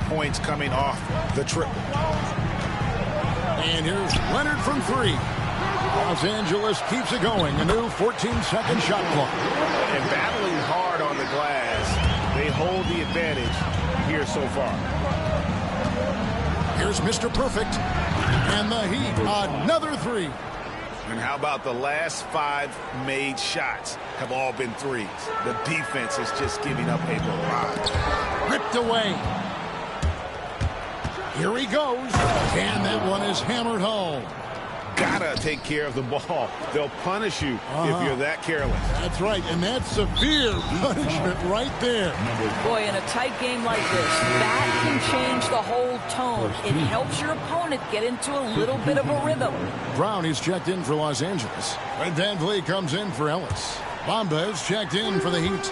points coming off the triple. And here's Leonard from three. Los Angeles keeps it going. A new 14-second shot clock. And battling hard on the glass, they hold the advantage here so far. Here's Mr. Perfect. And the Heat, another three. And how about the last 5 made shots have all been threes? The defense is just giving up a barrage. Ripped away. Here he goes. And that one is hammered home. Gotta take care of the ball. They'll punish you if you're that careless. That's right, and that's severe punishment right there. Boy, in a tight game like this, that can change the whole tone. It helps your opponent get into a little bit of a rhythm. Brown is checked in for Los Angeles. Red Van Vliet comes in for Ellis. Bamba is checked in for the Heat.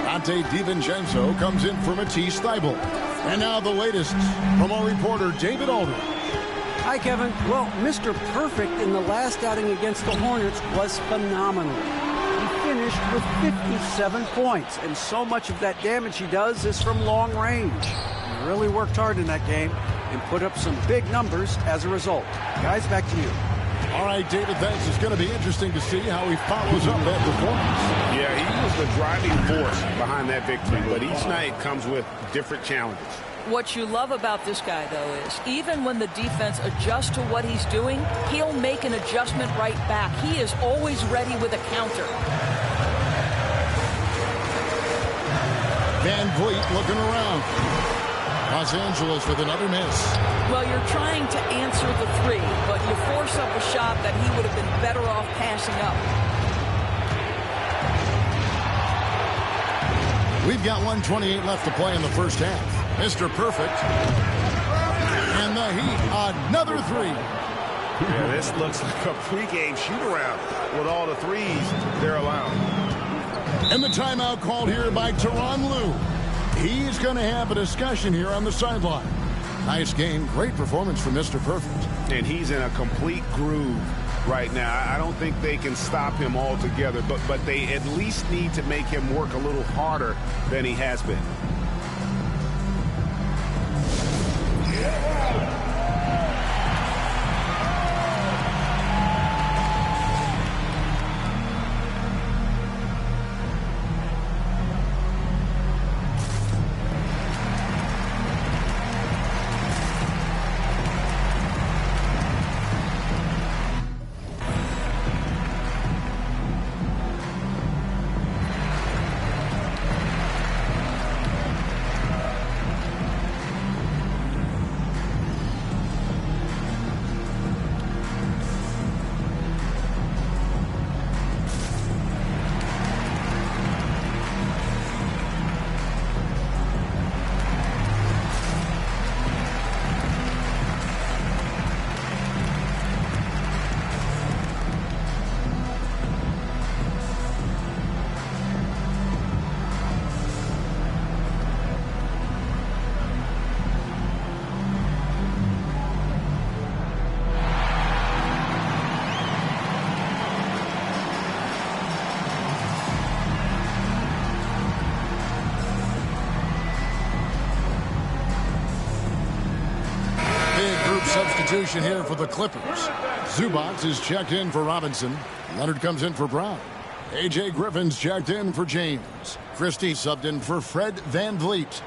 Dante DiVincenzo comes in for Matisse Thybulle. And now the latest from our reporter, David Aldridge. Hi, Kevin. Well, Mr. Perfect in the last outing against the Hornets was phenomenal. He finished with 57 points, and so much of that damage he does is from long range. He really worked hard in that game and put up some big numbers as a result. Guys, back to you. All right, David, thanks. It's going to be interesting to see how he follows up that performance. Yeah, he was the driving force behind that victory, but each night comes with different challenges. What you love about this guy, though, is even when the defense adjusts to what he's doing, he'll make an adjustment right back. He is always ready with a counter. Van Vliet looking around. Los Angeles with another miss. Well, you're trying to answer the three, but you force up a shot that he would have been better off passing up. We've got 1:28 left to play in the first half. Mr. Perfect. And the Heat, another three. Yeah, this looks like a pregame shoot-around with all the threes they're allowing. And the timeout called here by Tyronn Lue. He's going to have a discussion here on the sideline. Nice game, great performance from Mr. Perfect. And he's in a complete groove right now. I don't think they can stop him altogether, but they at least need to make him work a little harder than he has been. Substitution here for the Clippers. Zubac is checked in for Robinson. Leonard comes in for Brown. A.J. Griffin's checked in for James. Christie subbed in for Fred Van Vliet.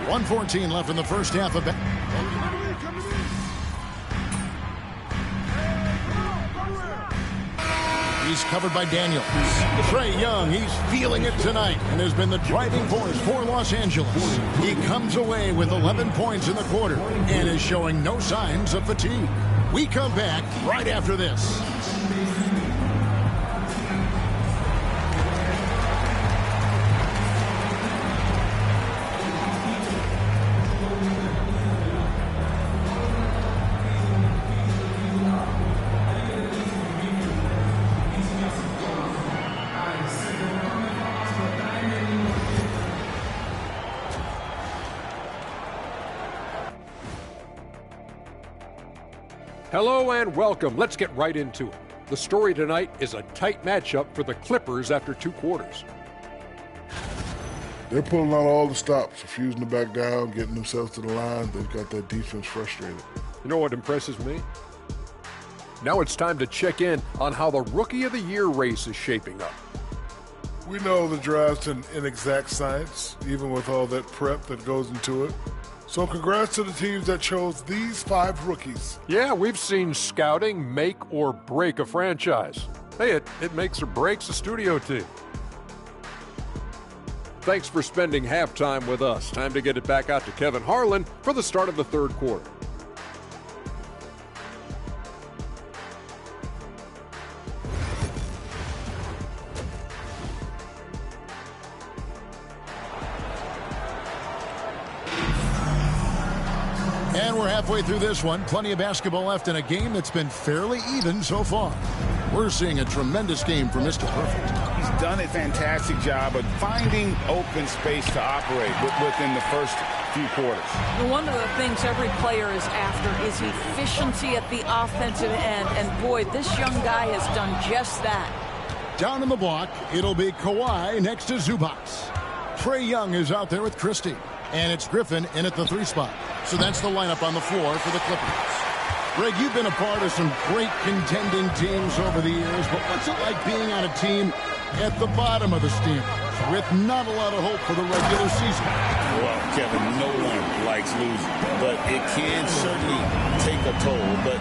1:14 left in the first half of it. He's covered by Daniels. Trae Young, he's feeling it tonight and has been the driving force for Los Angeles. He comes away with 11 points in the quarter and is showing no signs of fatigue. We come back right after this. Hello and welcome. Let's get right into it. The story tonight is a tight matchup for the Clippers after 2 quarters. They're pulling out all the stops, refusing to back down, getting themselves to the line. They've got that defense frustrated. You know what impresses me? Now it's time to check in on how the Rookie of the Year race is shaping up. We know the draft's an inexact science, even with all that prep that goes into it. So congrats to the teams that chose these 5 rookies. Yeah, we've seen scouting make or break a franchise. Hey, it makes or breaks a studio team. Thanks for spending halftime with us. Time to get it back out to Kevin Harlan for the start of the 3rd quarter. And we're halfway through this one. Plenty of basketball left in a game that's been fairly even so far. We're seeing a tremendous game from Mr. Perfect. He's done a fantastic job of finding open space to operate within the first few quarters. One of the things every player is after is efficiency at the offensive end. And boy, this young guy has done just that. Down in the block, it'll be Kawhi next to Zubac. Trae Young is out there with Christie. And it's Griffin in at the 3 spot. So that's the lineup on the floor for the Clippers. Greg, you've been a part of some great contending teams over the years, but what's it like being on a team at the bottom of the standings with not a lot of hope for the regular season? Well, Kevin, no one likes losing, but it can certainly take a toll. But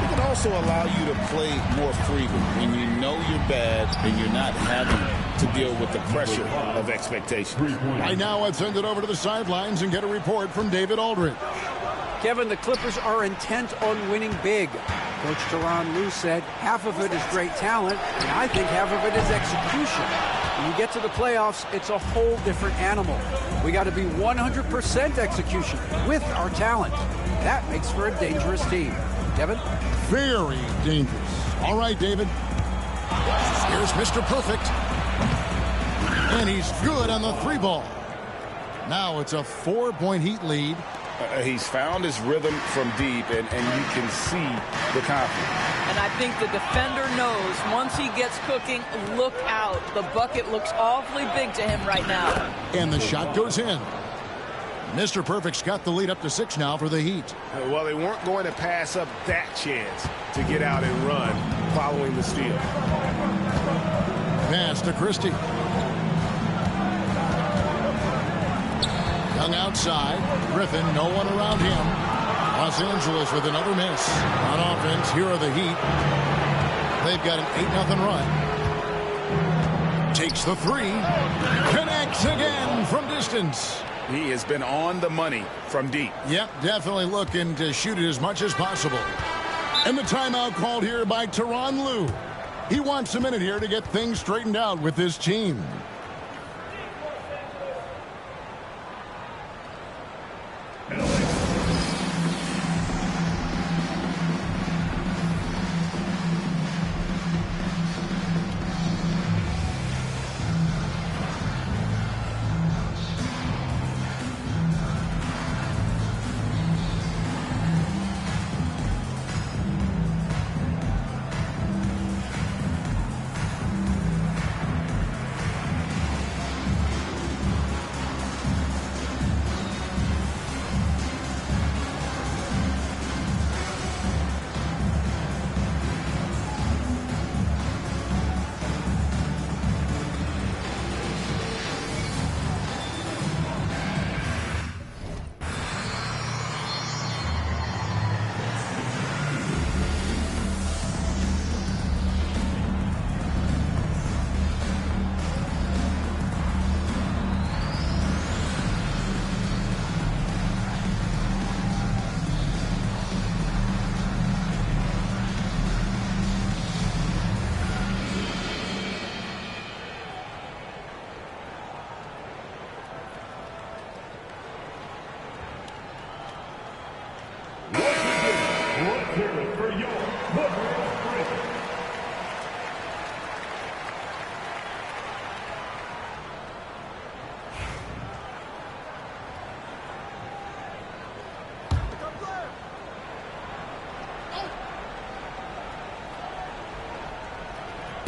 it can also allow you to play more freely when you know you're bad and you're not having to deal with the pressure of expectation. Right now, let's send it over to the sidelines and get a report from David Aldridge. Kevin, the Clippers are intent on winning big. Coach Tyronn Lue said half of it is great talent, and I think half of it is execution. When you get to the playoffs, it's a whole different animal. We got to be 100% execution with our talent. That makes for a dangerous team. Kevin? Very dangerous. All right, David. Here's Mr. Perfect. And he's good on the 3 ball. Now it's a 4-point Heat lead. He's found his rhythm from deep, and you can see the confidence. And I think the defender knows once he gets cooking, look out. The bucket looks awfully big to him right now. And the shot goes in. Mr. Perfect's got the lead up to 6 now for the Heat. Well, they weren't going to pass up that chance to get out and run following the steal. Pass to Christie. Young outside. Griffin, no one around him. Los Angeles with another miss. On offense, here are the Heat. They've got an 8-0 run. Takes the 3. Connects again from distance. He has been on the money from deep. Yep, definitely looking to shoot it as much as possible. And the timeout called here by Tyronn Lue. He wants a minute here to get things straightened out with his team.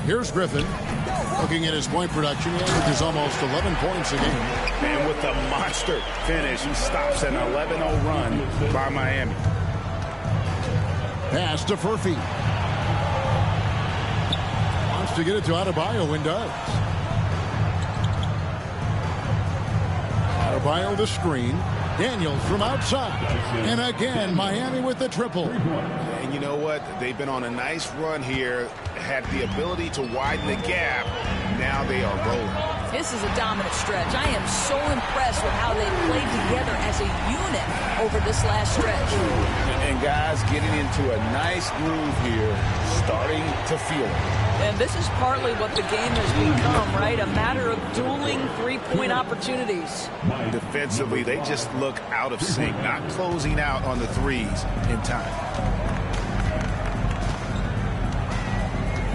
Here's Griffin. Looking at his point production, he averages almost 11 points a game. And with the monster finish, he stops an 11-0 run by Miami. Pass to Furphy. Wants to get it to Adebayo and does. Adebayo the screen. Daniels from outside. And again, Miami with the triple. And you know what? They've been on a nice run here. Had the ability to widen the gap. Now they are rolling. This is a dominant stretch. I am so impressed with how they played together as a unit over this last stretch. And guys getting into a nice groove here, starting to feel it. And this is partly what the game has become, right? A matter of dueling three-point opportunities. Defensively, they just look out of sync, not closing out on the threes in time.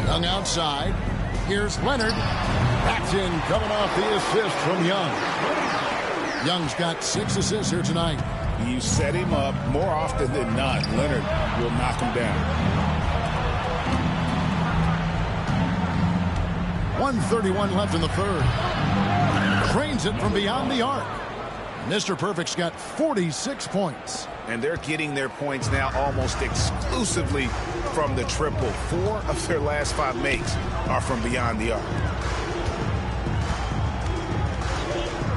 Young outside. Here's Leonard. Backed in, coming off the assist from Young. Young's got 6 assists here tonight. You set him up more often than not. Leonard will knock him down. 1:31 left in the third. Trains it from beyond the arc. Mr. Perfect's got 46 points. And they're getting their points now almost exclusively from the triple. 4 of their last 5 makes are from beyond the arc.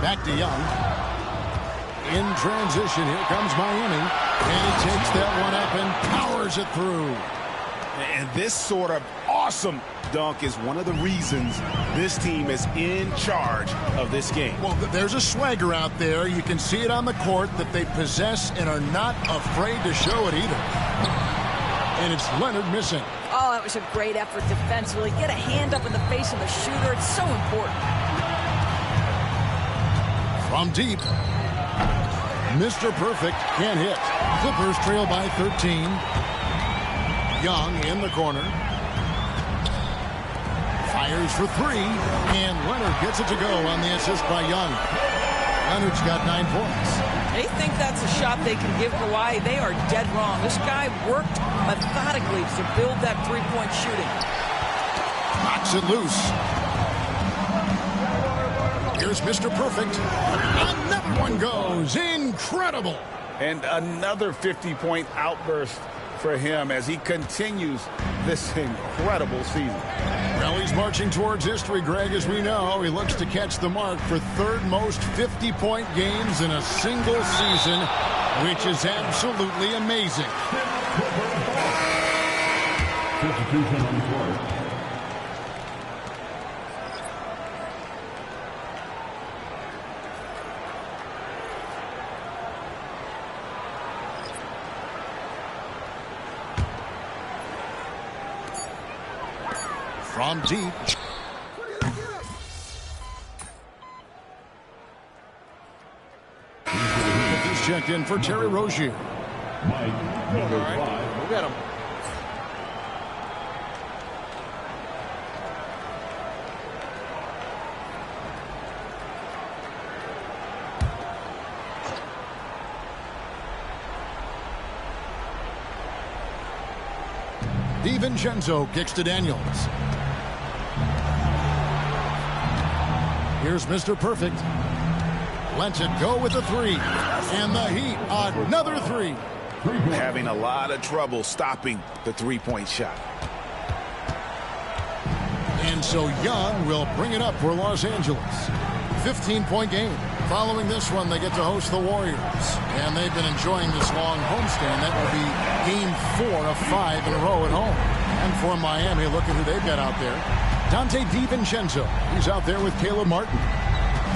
Back to Young. In transition, here comes Miami. And he takes that one up and powers it through. And this sort of awesome dunk is one of the reasons this team is in charge of this game. Well, there's a swagger out there. You can see it on the court that they possess and are not afraid to show it either. And it's Leonard missing. Oh, that was a great effort defensively. Get a hand up in the face of the shooter. It's so important. From deep. Mr. Perfect can't hit. Clippers trail by 13. Young in the corner. Fires for 3. And Leonard gets it to go on the assist by Young. Leonard's got 9 points. They think that's a shot they can give Hawaii. They are dead wrong. This guy worked methodically to build that three-point shooting. Knocks it loose. Here's Mr. Perfect. Another one goes. Incredible. And another 50-point outburst for him as he continues this incredible season. Well, he's marching towards history, Greg, as we know. He looks to catch the mark for 3rd most 50-point games in a single season, which is absolutely amazing. Substitution on the court. From deep. He's checked in for Terry Rozier. Mike, number 5. We'll get him. DiVincenzo kicks to Daniels. Here's Mr. Perfect. Lets it go with the 3. And the Heat, another 3. Having a lot of trouble stopping the three-point shot. And so Young will bring it up for Los Angeles. 15-point game. Following this one, they get to host the Warriors. And they've been enjoying this long homestand. That will be game 4 of 5 in a row at home. And for Miami, look at who they've got out there. Dante DiVincenzo. He's out there with Caleb Martin.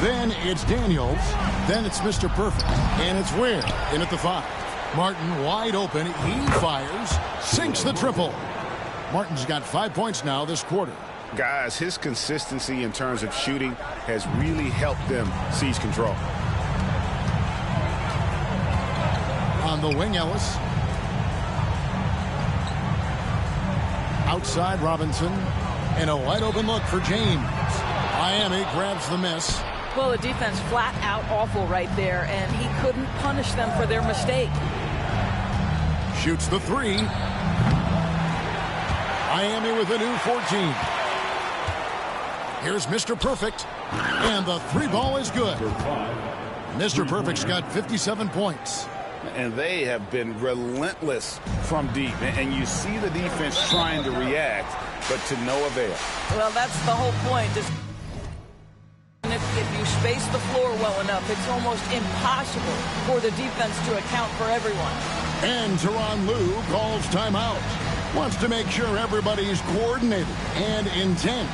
Then it's Daniels. Then it's Mr. Perfect. And it's Ware in at the 5. Martin wide open. He fires. Sinks the triple. Martin's got 5 points now this quarter. Guys, his consistency in terms of shooting has really helped them seize control. On the wing, Ellis. Outside, Robinson. And a wide open look for James. Miami grabs the miss. Well, the defense flat out awful right there, and he couldn't punish them for their mistake. Shoots the 3. Miami with a new 14. Here's Mr. Perfect. And the three ball is good. Mr. Perfect's got 57 points. And they have been relentless from deep. And you see the defense trying to react, but to no avail. Well, that's the whole point. If you space the floor well enough, it's almost impossible for the defense to account for everyone. And Tyronn Lue calls timeout. Wants to make sure everybody's coordinated and intent.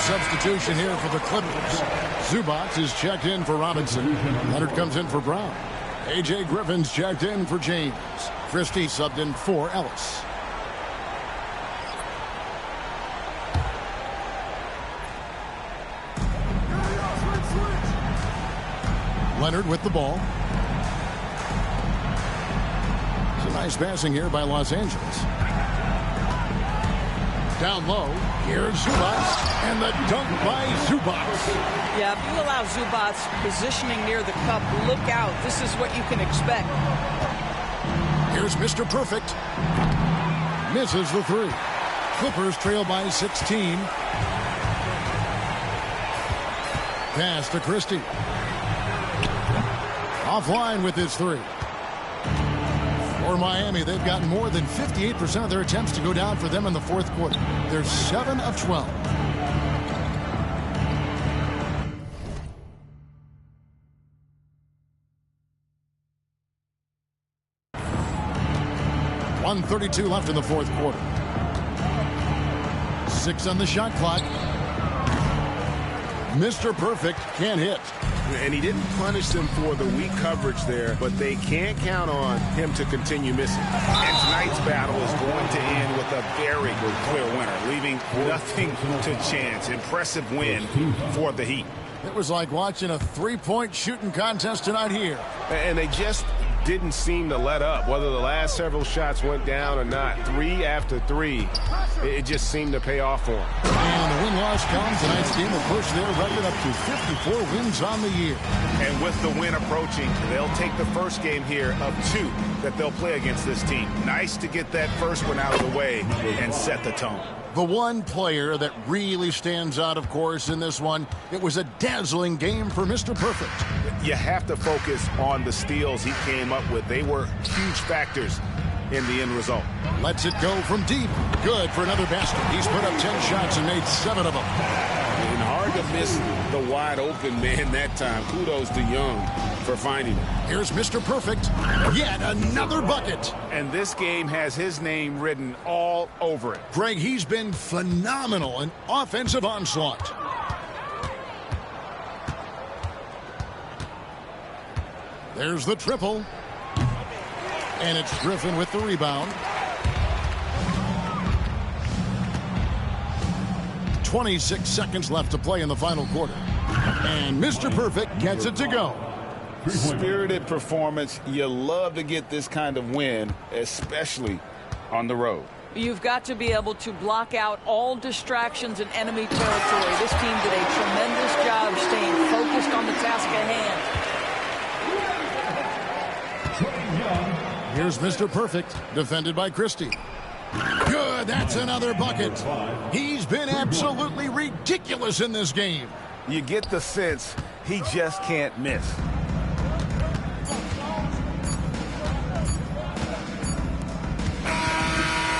substitution here for the Clippers. Zubac is checked in for Robinson. Leonard comes in for Brown. A.J. Griffin's checked in for James. Christie subbed in for Ellis. Leonard with the ball. Some nice passing here by Los Angeles. Down low, here's Zubac, and the dunk by Zubac. Yeah, if you allow Zubac positioning near the cup, look out. This is what you can expect. Here's Mr. Perfect. Misses the three. Clippers trail by 16. Pass to Christie. Offline with his three. For Miami, they've gotten more than 58% of their attempts to go down for them in the fourth quarter. They're 7 of 12. .132 left in the fourth quarter. 6 on the shot clock. Mr. Perfect can't hit. And he didn't punish them for the weak coverage there, but they can't count on him to continue missing. And tonight's battle is going to end with a very clear winner, leaving nothing to chance. Impressive win for the Heat. It was like watching a three-point shooting contest tonight here. And they just didn't seem to let up, whether the last several shots went down or not. 3 after 3, it just seemed to pay off for them. And the win-loss comes. Tonight's game will push their record up to 54 wins on the year. And with the win approaching, they'll take the first game here of 2 that they'll play against this team. Nice to get that first one out of the way and set the tone. The one player that really stands out, of course, in this one, it was a dazzling game for Mr. Perfect. You have to focus on the steals he came up with. They were huge factors in the end result. Lets it go from deep. Good for another basket. He's put up 10 shots and made 7 of them. And hard to miss the wide open man that time. Kudos to Young for finding it. Here's Mr. Perfect. Yet another bucket. And this game has his name written all over it. Greg, he's been phenomenal in offensive onslaught. There's the triple. And it's Griffin with the rebound. 26 seconds left to play in the final quarter. And Mr. Perfect gets it to go. Spirited performance. You love to get this kind of win, especially on the road. You've got to be able to block out all distractions in enemy territory. This team did a tremendous job staying focused on the task at hand. Here's Mr. Perfect, defended by Christie. Good, that's another bucket. He's been absolutely ridiculous in this game. You get the sense he just can't miss.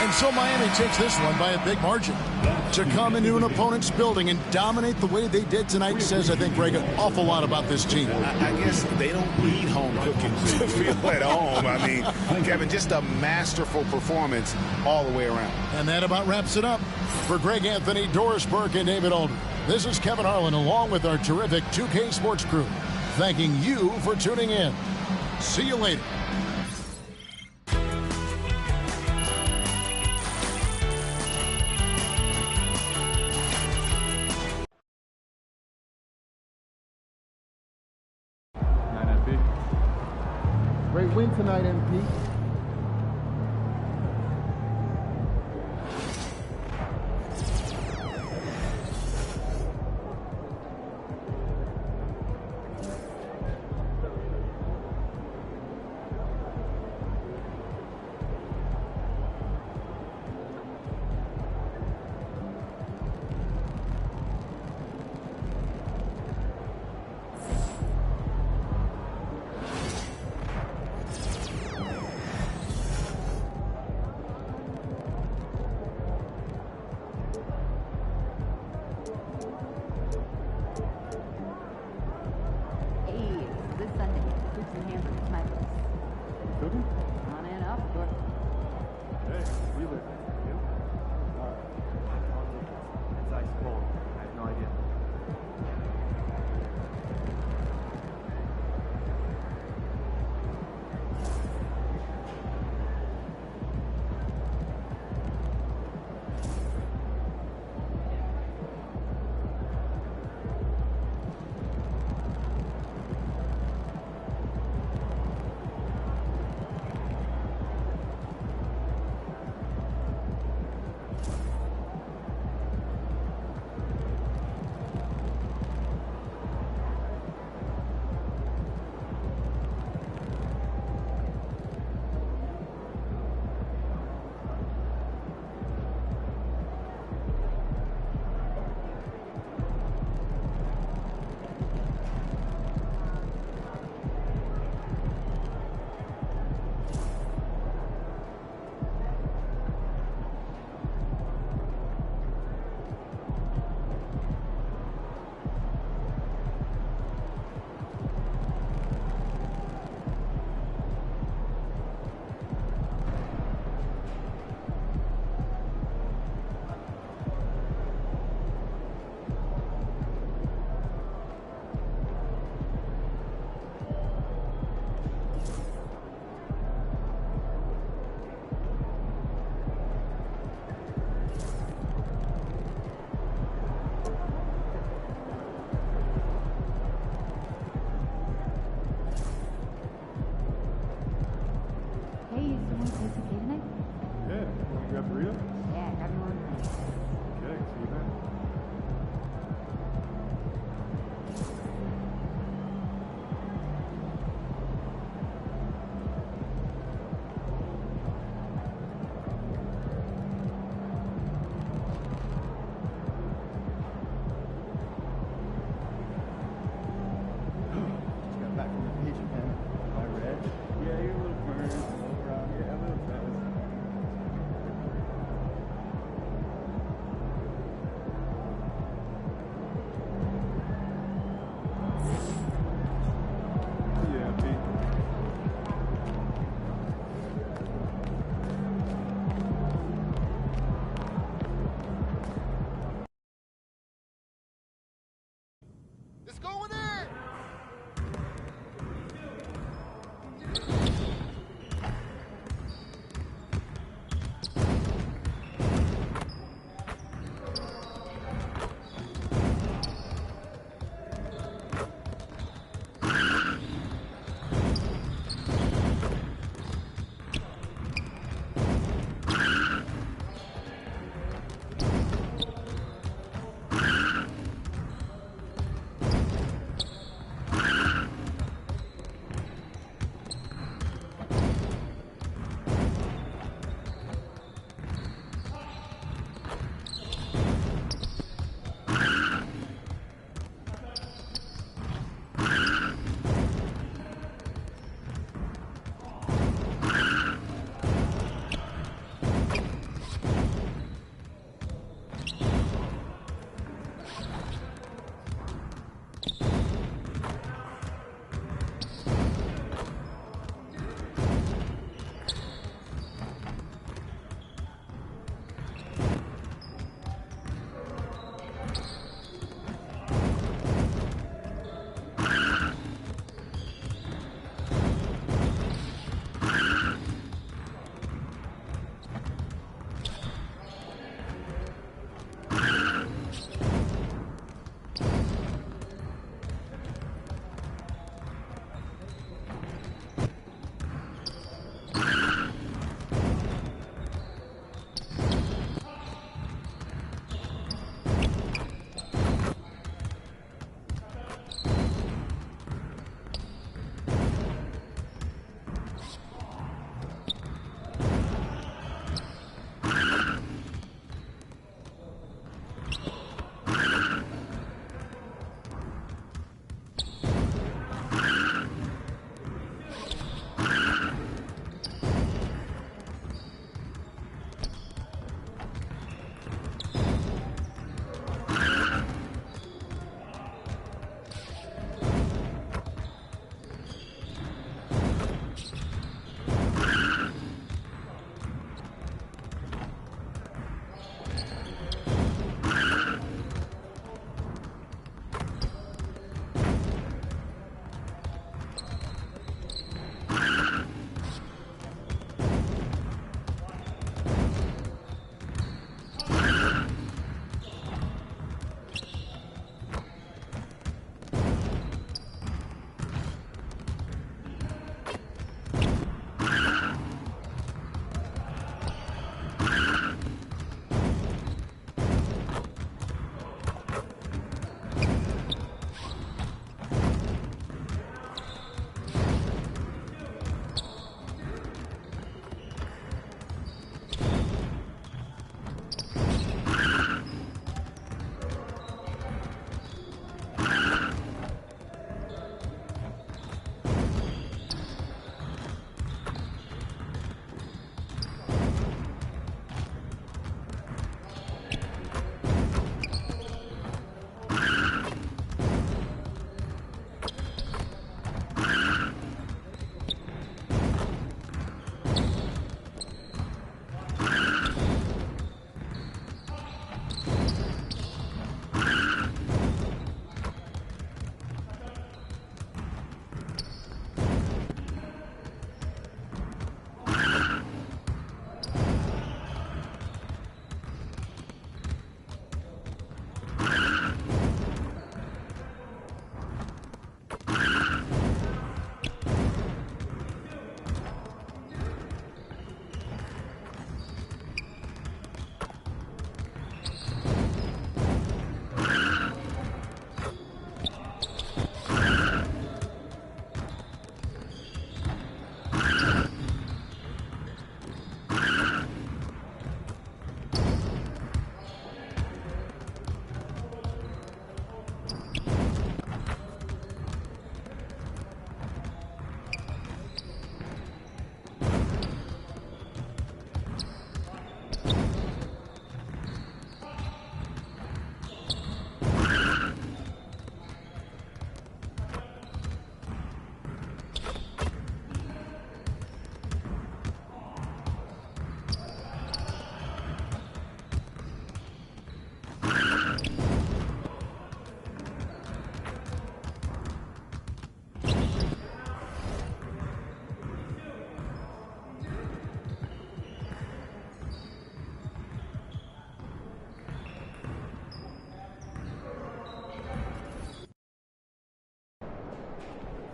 And so Miami takes this one by a big margin. To come into an opponent's building and dominate the way they did tonight says, I think, Greg, an awful lot about this team. I guess they don't need home cooking to feel at home. I mean, Kevin, just a masterful performance all the way around. And that about wraps it up. For Greg Anthony, Doris Burke, and David Aldridge, this is Kevin Harlan along with our terrific 2K Sports crew, thanking you for tuning in. See you later. Great win tonight, MP. It's ice cold. I have no idea.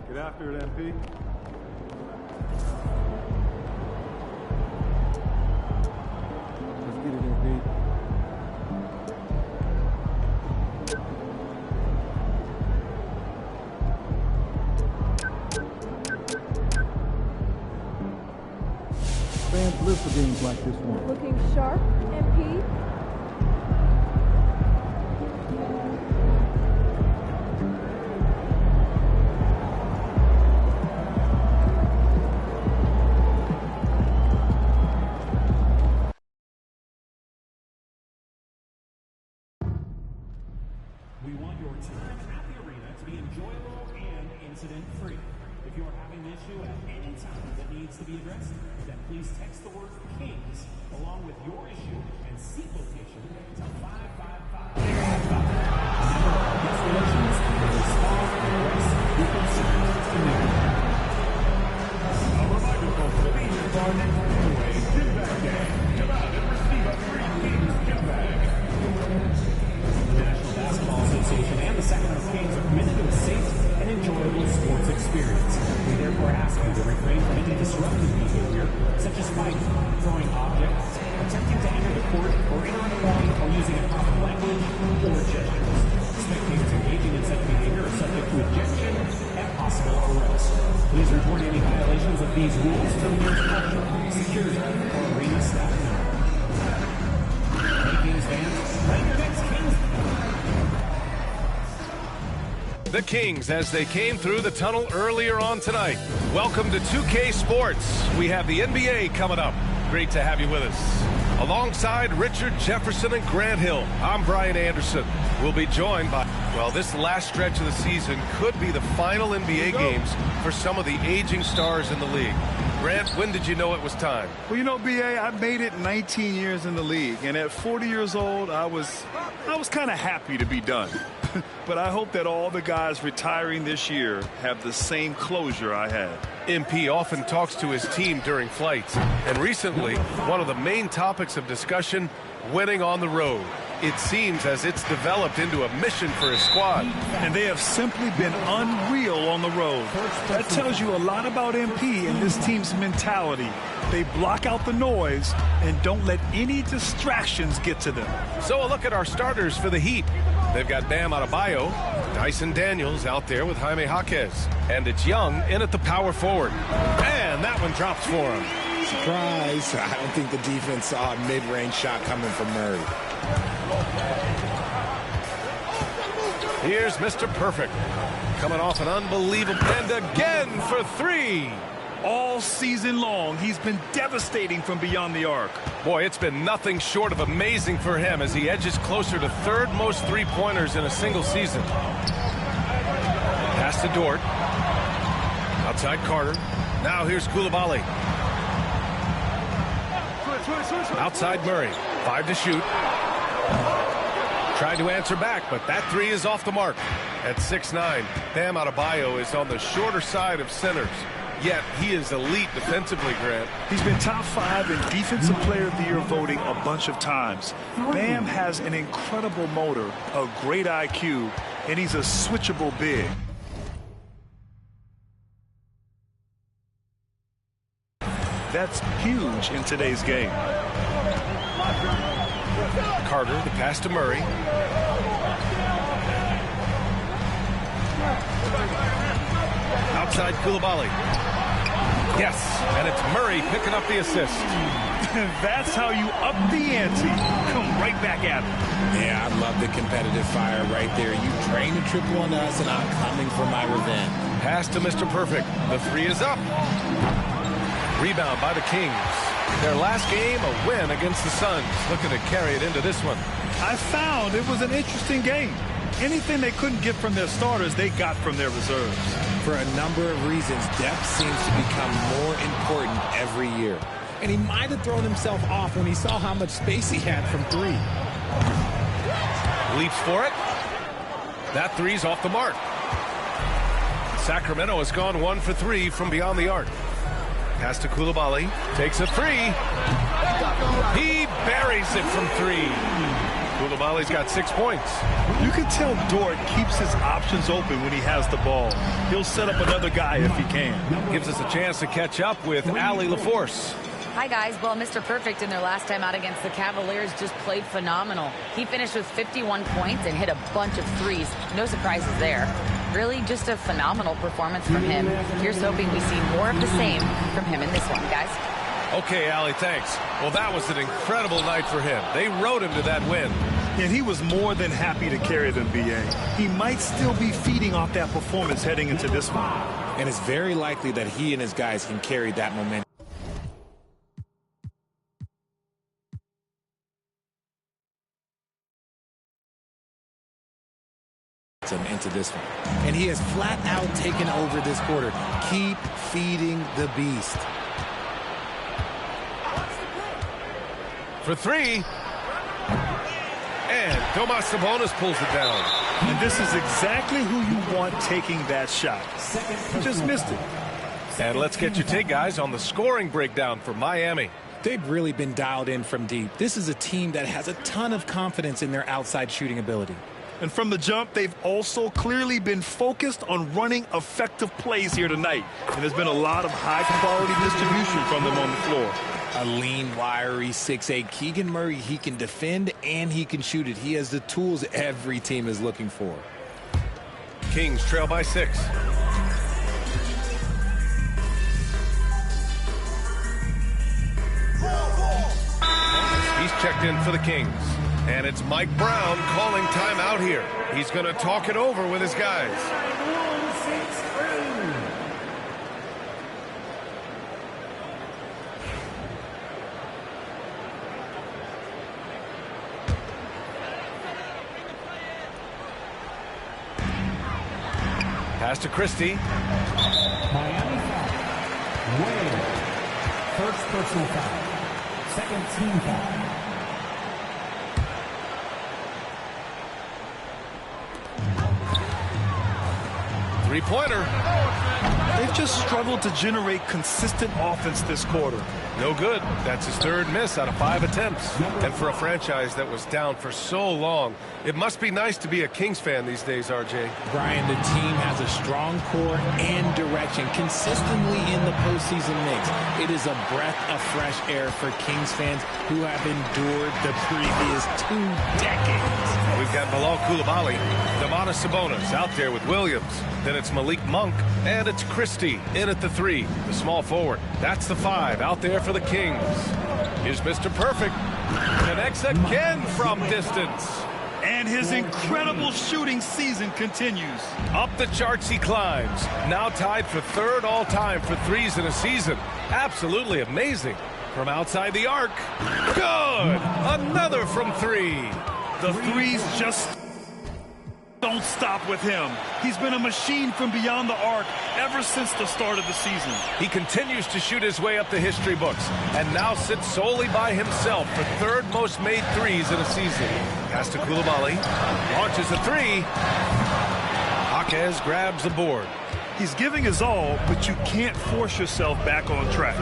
Get after it, MP. Let's get it, MP. Fans live for games like this one. Looking sharp, MP. We want your time at the arena to be enjoyable and incident-free. If you are having an issue at any time that needs to be addressed, then please text the word KINGS along with your issue and seat location to 555. Guest relations will respond and address your concerns immediately. A reminder, folks, to be here for our next giveaway, Give Back Day. Come out and receive a free KINGS Give Bag. The National Basketball Association and the Sacramento Kings are committed to a safe and enjoyable sports experience. We therefore ask you to refrain from any disruptive behavior, such as fighting, throwing objects, attempting to enter the court, or entering the ball, or using improper language or gestures. Spectators engaging in such behavior are subject to ejection and possible arrest. Please report any violations of these rules to the nearest usher, security, or arena staff member. Hey, Kings fans, bring your next Kings. The Kings as they came through the tunnel earlier on tonight. Welcome to 2K Sports. We have the NBA coming up. Great to have you with us. Alongside Richard Jefferson and Grant Hill, I'm Brian Anderson. We'll be joined by, well, this last stretch of the season could be the final NBA games for some of the aging stars in the league. Grant, when did you know it was time? Well, you know, B.A., I made it 19 years in the league, and at 40 years old, I was kind of happy to be done. But I hope that all the guys retiring this year have the same closure I had. MP often talks to his team during flights, and recently, one of the main topics of discussion, winning on the road. It seems as it's developed into a mission for his squad. And they have simply been unreal on the road. That tells you a lot about MP and this team's mentality. They block out the noise and don't let any distractions get to them. So a look at our starters for the Heat. They've got Bam Adebayo, Dyson Daniels out there with Jaime Jaquez. And it's Young in at the power forward. And that one drops for him. Surprise. I don't think the defense saw a mid-range shot coming from Murray. Here's Mr. Perfect. Coming off an unbelievable and again for three. All season long, he's been devastating from beyond the arc. Boy, it's been nothing short of amazing for him as he edges closer to third most three-pointers in a single season. Pass to Dort. Outside Carter. Now here's Coulibaly. Outside Murray. 5 to shoot. Tried to answer back, but that three is off the mark. At 6'9", Bam Adebayo is on the shorter side of centers. Yet he is elite defensively, Grant. He's been top 5 in Defensive Player of the Year voting a bunch of times. Bam has an incredible motor, a great IQ, and he's a switchable big. That's huge in today's game. Carter, the pass to Murray. Outside Coulibaly. Yes, and it's Murray picking up the assist. That's how you up the ante. Come right back at him. Yeah, I love the competitive fire right there. You drained the triple on us, and I'm coming for my revenge. Pass to Mr. Perfect. The three is up. Rebound by the Kings. Their last game, a win against the Suns. Looking to carry it into this one. I found it was an interesting game. Anything they couldn't get from their starters, they got from their reserves. For a number of reasons, depth seems to become more important every year. And he might have thrown himself off when he saw how much space he had from three. Leaps for it. That three's off the mark. Sacramento has gone 1 for 3 from beyond the arc. Pass to Coulibaly. Takes a three. He buries it from 3. Coulibaly's got 6 points. You can tell Dort keeps his options open when he has the ball. He'll set up another guy if he can. Gives us a chance to catch up with Allie LaForce. Hi, guys. Well, Mr. Perfect in their last time out against the Cavaliers just played phenomenal. He finished with 51 points and hit a bunch of threes. No surprises there. Really just a phenomenal performance from him. Here's hoping we see more of the same from him in this one, guys. Okay, Allie, thanks. Well, that was an incredible night for him. They rode him to that win. And he was more than happy to carry them, B.A. He might still be feeding off that performance heading into this one. And it's very likely that he and his guys can carry that momentum into this one. And he has flat out taken over this quarter. Keep feeding the beast. For 3. And Domas Sabonis pulls it down. And this is exactly who you want taking that shot. Just missed it. And let's get your take, guys, on the scoring breakdown for Miami. They've really been dialed in from deep. This is a team that has a ton of confidence in their outside shooting ability. And from the jump, they've also clearly been focused on running effective plays here tonight. And there's been a lot of high-quality distribution from them on the floor. A lean, wiry 6'8" Keegan Murray. He can defend and he can shoot it. He has the tools every team is looking for. Kings trail by 6. He's checked in for the Kings. And it's Mike Brown calling timeout here. He's going to talk it over with his guys. Pass to Christie. Miami foul. Wade. First personal foul. Second team foul. Three-pointer. They've just struggled to generate consistent offense this quarter. No good. That's his 3rd miss out of 5 attempts. And for a franchise that was down for so long, it must be nice to be a Kings fan these days, RJ. Brian, the team has a strong core and direction consistently in the postseason mix. It is a breath of fresh air for Kings fans who have endured the previous 2 decades. We've got Bilal Coulibaly, Domantas Sabonis out there with Williams. Then it's Malik Monk, and it's Christie in at the 3, the small forward. That's the 5 out there for the Kings. Here's Mr. Perfect. Connects again from distance. And his incredible shooting season continues. Up the charts he climbs. Now tied for 3rd all-time for threes in a season. Absolutely amazing. From outside the arc. Good! Another from 3. The threes just don't stop with him. He's been a machine from beyond the arc ever since the start of the season. He continues to shoot his way up the history books and now sits solely by himself for 3rd most made threes in a season. Pass to Coulibaly. Launches a 3. Jaquez grabs the board. He's giving his all, but you can't force yourself back on track.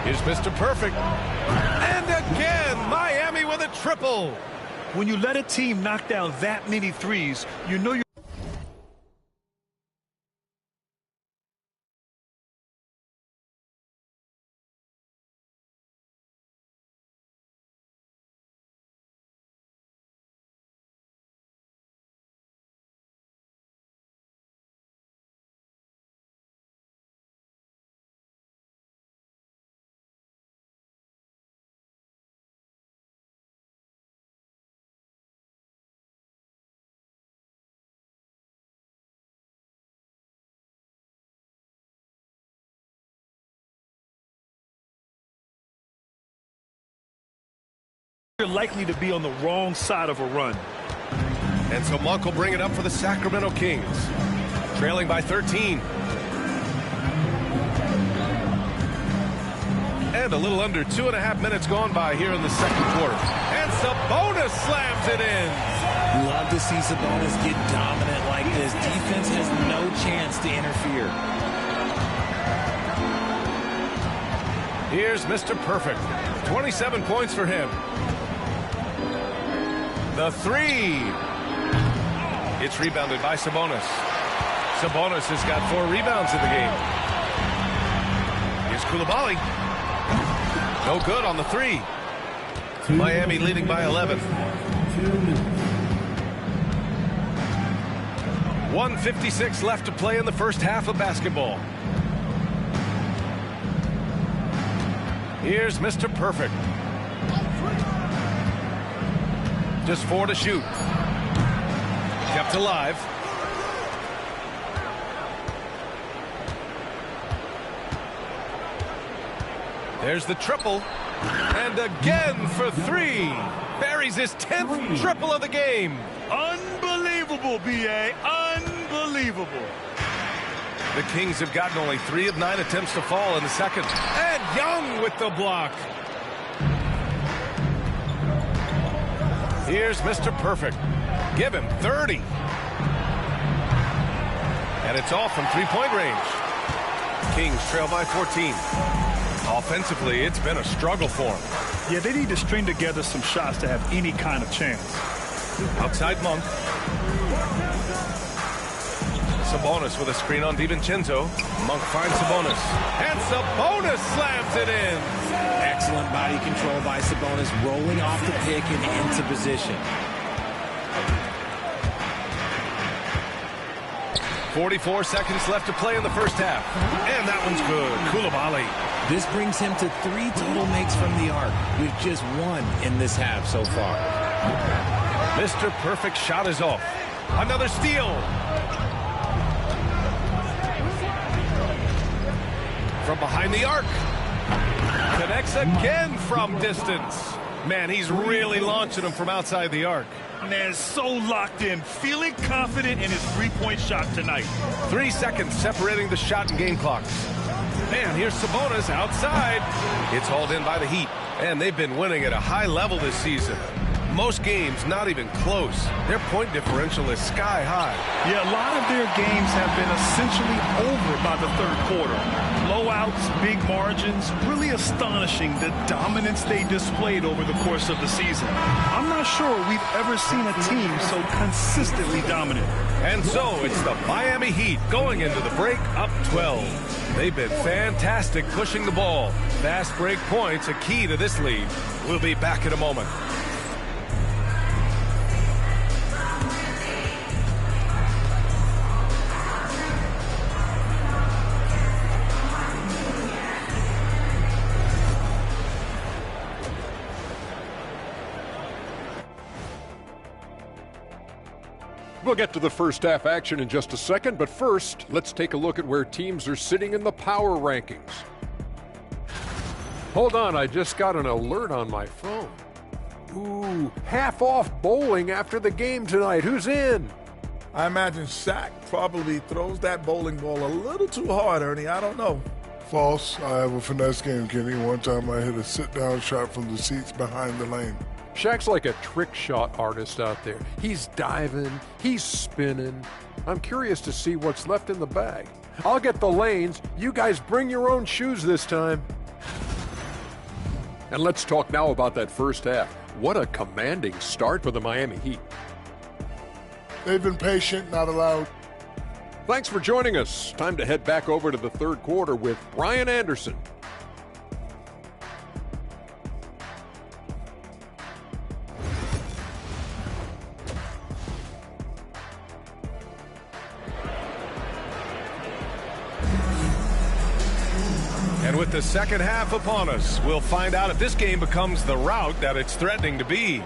Here's Mr. Perfect. And again, Miami with a triple. When you let a team knock down that many threes, you know you're likely to be on the wrong side of a run. And so Monk will bring it up for the Sacramento Kings. Trailing by 13. And a little under 2.5 minutes gone by here in the 2nd quarter. And Sabonis slams it in. Love to see Sabonis get dominant like this. Defense has no chance to interfere. Here's Mr. Perfect. 27 points for him. The three. It's rebounded by Sabonis. Sabonis has got 4 rebounds in the game. Here's Coulibaly. No good on the three. Miami leading by 11. 1:56 left to play in the first half of basketball. Here's Mr. Perfect. Just 4 to shoot. Kept alive. There's the triple. And again for 3. Buries his 10th triple of the game. Unbelievable, B.A. Unbelievable. The Kings have gotten only 3 of 9 attempts to fall in the second. And Young with the block. Here's Mr. Perfect. Give him 30. And it's all from 3-point range. Kings trail by 14. Offensively, it's been a struggle for them. Yeah, they need to string together some shots to have any kind of chance. Outside Monk. Sabonis with a screen on DiVincenzo. Monk finds Sabonis. And Sabonis slams it in. Excellent body control by Sabonis, rolling off the pick and into position. 44 seconds left to play in the first half. And that one's good. Coulibaly. This brings him to 3 total makes from the arc, with just 1 in this half so far. Mr. Perfect shot is off. Another steal. From behind the arc. Connects again from distance. Man, he's really launching them from outside the arc. Man, so locked in, feeling confident in his 3-point shot tonight. 3 seconds separating the shot and game clocks. Man, here's Sabonis outside. It's hauled in by the Heat, and they've been winning at a high level this season. Most games not even close. Their point differential is sky high. Yeah, a lot of their games have been essentially over by the third quarter. Blowouts, big margins, really astonishing the dominance they displayed over the course of the season. I'm not sure we've ever seen a team so consistently dominant. And so it's the Miami Heat going into the break up 12. They've been fantastic pushing the ball. Fast break points a key to this lead. We'll be back in a moment. We'll get to the first half action in just a second, but first, let's take a look at where teams are sitting in the power rankings. Hold on, I just got an alert on my phone. Ooh, half off bowling after the game tonight. Who's in? I imagine Shaq probably throws that bowling ball a little too hard, Ernie. I don't know. False. I have a finesse game, Kenny. One time I hit a sit-down shot from the seats behind the lane. Shaq's like a trick shot artist out there. He's diving, he's spinning. I'm curious to see what's left in the bag. I'll get the lanes. You guys bring your own shoes this time. And let's talk now about that first half. What a commanding start for the Miami Heat. They've been patient, not allowed. Thanks for joining us. Time to head back over to the third quarter with Brian Anderson. And with the second half upon us, we'll find out if this game becomes the rout that it's threatening to be.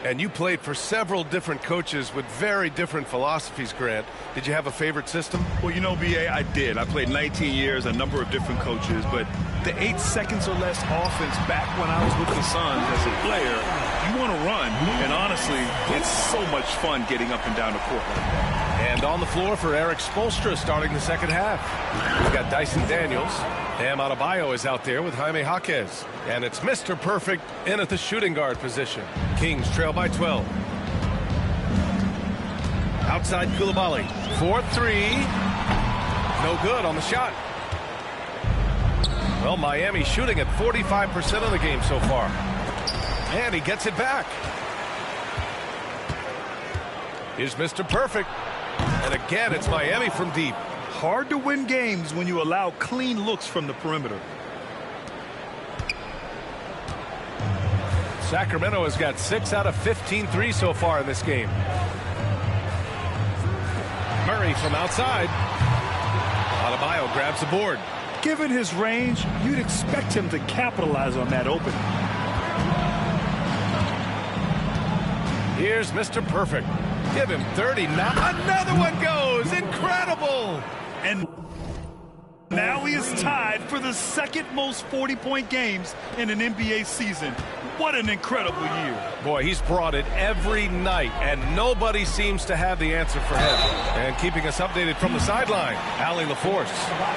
And you played for several different coaches with very different philosophies, Grant. Did you have a favorite system? Well, you know, B.A., I did. I played 19 years, a number of different coaches, but the 8 seconds or less offense back when I was with the Suns as a player, you want to run. And honestly, it's so much fun getting up and down the court like that. And on the floor for Eric Spoelstra starting the second half. We've got Dyson Daniels. Bam Adebayo is out there with Jaime Jaquez. And it's Mr. Perfect in at the shooting guard position. Kings trail by 12. Outside Coulibaly. 4-3. No good on the shot. Well, Miami shooting at 45% of the game so far. And he gets it back. Here's Mr. Perfect. And again, it's Miami from deep. Hard to win games when you allow clean looks from the perimeter. Sacramento has got 6 out of 15 threes so far in this game. Murray from outside. Adebayo grabs the board. Given his range, you'd expect him to capitalize on that opening. Here's Mr. Perfect. Give him 30 now. Another one goes. Incredible. And now he is tied for the second most 40-point games in an NBA season. What an incredible year. Boy, he's brought it every night, and nobody seems to have the answer for him. And keeping us updated from the sideline, Allie LaForce.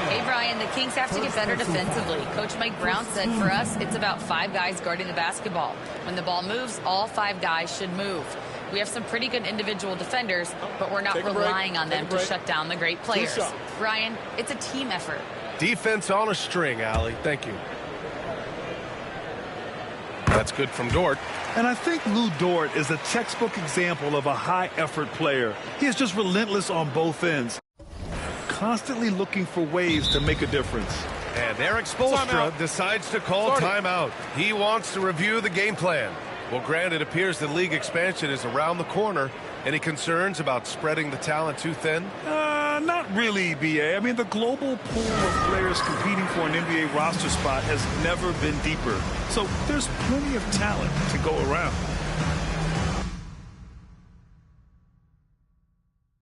Hey, Brian, the Kings have to get better defensively. Coach Mike Brown said for us, it's about 5 guys guarding the basketball. When the ball moves, all 5 guys should move. We have some pretty good individual defenders, but we're not relying on them to shut down the great players. Brian, it's a team effort. Defense on a string, Allie. Thank you. That's good from Dort. And I think Lou Dort is a textbook example of a high-effort player. He is just relentless on both ends, constantly looking for ways to make a difference. And Eric Spoelstra decides to call timeout. He wants to review the game plan. Well, Grant, it appears that league expansion is around the corner. Any concerns about spreading the talent too thin? Not really, B.A. I mean, the global pool of players competing for an NBA roster spot has never been deeper. So there's plenty of talent to go around.